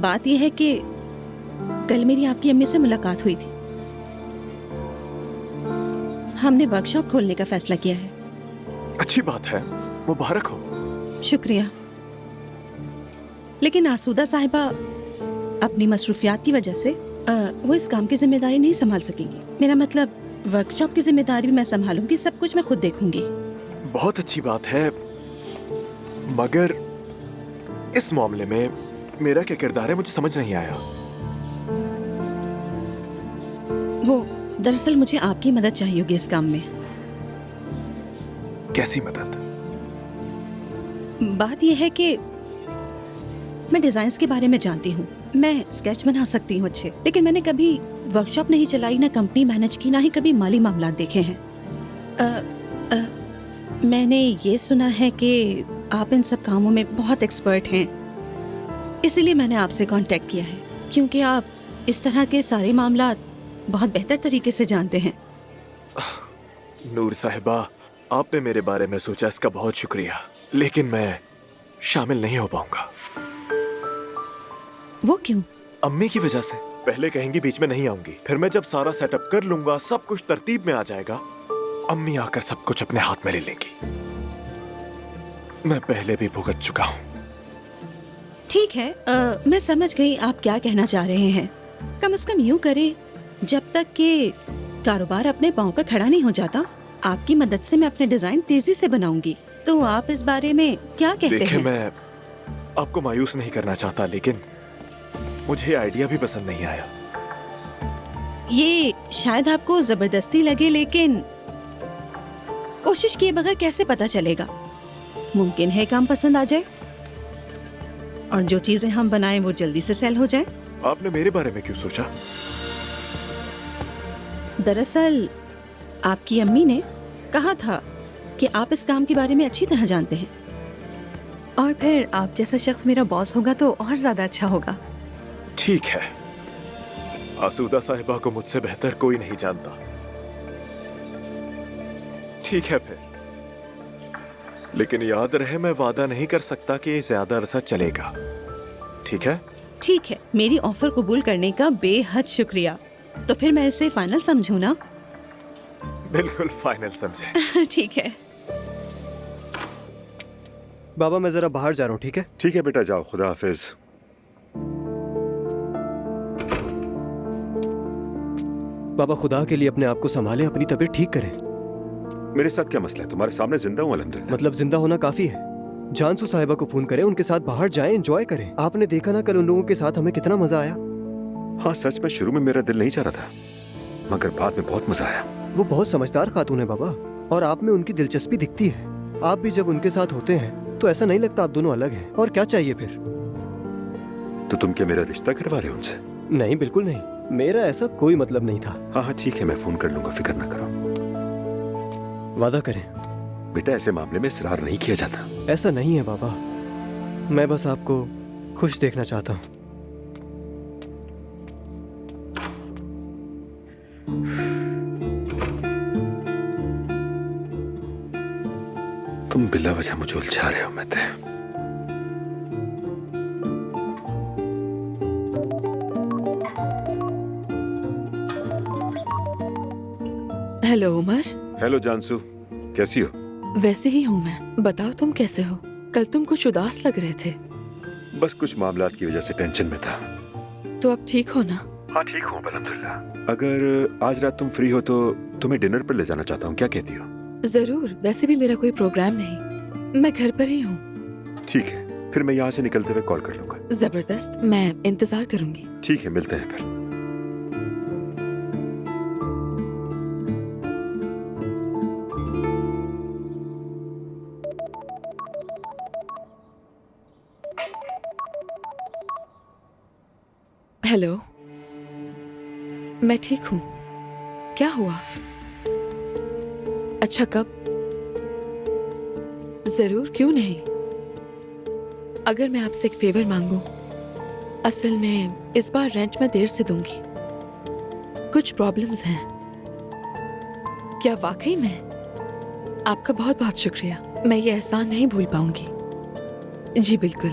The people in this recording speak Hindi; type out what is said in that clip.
बात यह है कि कल मेरी आपकी अम्मी से मुलाकात हुई थी। हमने वर्कशॉप खोलने का फैसला किया है। अच्छी बात है, मुबारक हो। शुक्रिया। लेकिन आसूदा साहिबा अपनी मसरूफियात की वजह से वो इस काम की जिम्मेदारी नहीं संभाल सकेंगी। मेरा मतलब वर्कशॉप की जिम्मेदारी भी मैं संभालूंगी, सब कुछ मैं खुद देखूंगी। बहुत अच्छी बात है, मगर इस मामले में मेरा क्या किरदार है मुझे समझ नहीं आया। वो दरअसल मुझे आपकी मदद चाहिए होगी इस काम में। कैसी मदद? बात यह है कि मैं डिजाइन्स के बारे में जानती हूँ, मैं स्केच बना सकती हूँ अच्छे, लेकिन मैंने कभी वर्कशॉप नहीं चलाई, ना कंपनी मैनेज की, ना ही कभी माली मामलात देखे हैं। मैंने ये सुना है कि आप इन सब कामों में बहुत एक्सपर्ट हैं, इसीलिए मैंने आपसे कांटेक्ट किया है, क्योंकि आप इस तरह के सारे मामलात बहुत बेहतर तरीके से जानते हैं। नूर साहिबा, आपने मेरे बारे में सोचा, इसका बहुत शुक्रिया, लेकिन मैं शामिल नहीं हो पाऊंगा। वो क्यों? अम्मी की वजह से। पहले कहेंगी बीच में नहीं आऊंगी, फिर मैं जब सारा सेटअप कर लूंगा, सब कुछ तरतीब में आ जाएगा, अम्मी आकर सब कुछ अपने हाथ में ले लेंगी। मैं पहले भी भुगत चुका हूँ। ठीक है, मैं समझ गई आप क्या कहना चाह रहे हैं। कम से कम यूं करें, जब तक कि कारोबार अपने पांव पर खड़ा नहीं हो जाता, आपकी मदद से मैं अपने डिजाइन तेजी से बनाऊंगी। तो आप इस बारे में क्या कहते हैं? देखिए, मैं आपको मायूस नहीं करना चाहता, लेकिन मुझे आइडिया भी पसंद नहीं आया। ये शायद आपको जबरदस्ती लगे, लेकिन कोशिश किए बगैर कैसे पता चलेगा? मुमकिन है काम पसंद आ जाए और जो चीजें हम बनाएं वो जल्दी से सेल हो जाए। आपने मेरे बारे में क्यों सोचा? दरअसल आपकी अम्मी ने कहा था कि आप इस काम के बारे में अच्छी तरह जानते हैं, और फिर आप जैसा शख्स मेरा बॉस होगा तो और ज्यादा अच्छा होगा। ठीक है, आसूदा साहिबा को मुझसे बेहतर कोई नहीं जानता। ठीक है फिर, लेकिन याद रहे मैं वादा नहीं कर सकता कि ये ज्यादा अरसा चलेगा। ठीक है? ठीक है, मेरी ऑफर कबूल करने का बेहद शुक्रिया। तो फिर मैं इसे फाइनल समझूं ना? बिल्कुल फाइनल समझे। ठीक है। बाबा, मैं जरा बाहर जा रहा हूँ। ठीक है? ठीक है बेटा, जाओ, खुदा हाफिज। बाबा, खुदा के लिए अपने आप को संभालें, अपनी तबीयत ठीक करें। मेरे साथ क्या मसला है? तुम्हारे सामने जिंदा हूँ अल्हम्दुलिल्लाह। मतलब जिंदा होना काफी है। जानसू साहिबा को फोन करें, उनके साथ बाहर जाएं, एंजॉय करें। आपने देखा ना कल उन लोगों के साथ हमें कितना मजा आया। हाँ, सच में शुरू में मेरा दिल नहीं चाह रहा था, मगर बाद में बहुत मजा आया। वो बहुत समझदार खातून है बाबा, और आप में उनकी दिलचस्पी दिखती है। आप भी जब उनके साथ होते हैं तो ऐसा नहीं लगता आप दोनों अलग हैं। और क्या चाहिए फिर? तो तुम क्या मेरा रिश्ता करवा रहे हो उनसे? नहीं, बिल्कुल नहीं, मेरा ऐसा कोई मतलब नहीं था। हाँ हाँ ठीक है, मैं फोन कर लूंगा, फिक्र ना करो। वादा करें। बेटा, ऐसे मामले में इसरार नहीं किया जाता। ऐसा नहीं है बाबा, मैं बस आपको खुश देखना चाहता हूँ। तुम बिला वजह मुझे उलझा रहे हो मत। हेलो उमर। हेलो जानसू, कैसी हो? वैसे ही हूँ मैं, बताओ तुम कैसे हो? कल तुम कुछ उदास लग रहे थे। बस कुछ मामलात की वजह से टेंशन में था। तो अब ठीक हो ना? हाँ ठीक हूँ अल्हम्दुलिल्लाह। अगर आज रात तुम फ्री हो तो तुम्हें डिनर पर ले जाना चाहता हूँ, क्या कहती हो? जरूर, वैसे भी मेरा कोई प्रोग्राम नहीं, मैं घर पर ही हूँ। ठीक है, फिर मैं यहाँ से निकलते हुए कॉल कर लूंगा। जबरदस्त, मैं इंतजार करूंगी। ठीक है, मिलते हैं फिर। हेलो, मैं ठीक हूँ। क्या हुआ? अच्छा, कब? जरूर, क्यों नहीं। अगर मैं आपसे एक फेवर मांगूं, असल में इस बार रेंट मैं देर से दूंगी, कुछ प्रॉब्लम्स हैं। क्या वाकई में? आपका बहुत बहुत शुक्रिया, मैं ये एहसान नहीं भूल पाऊंगी। जी बिल्कुल।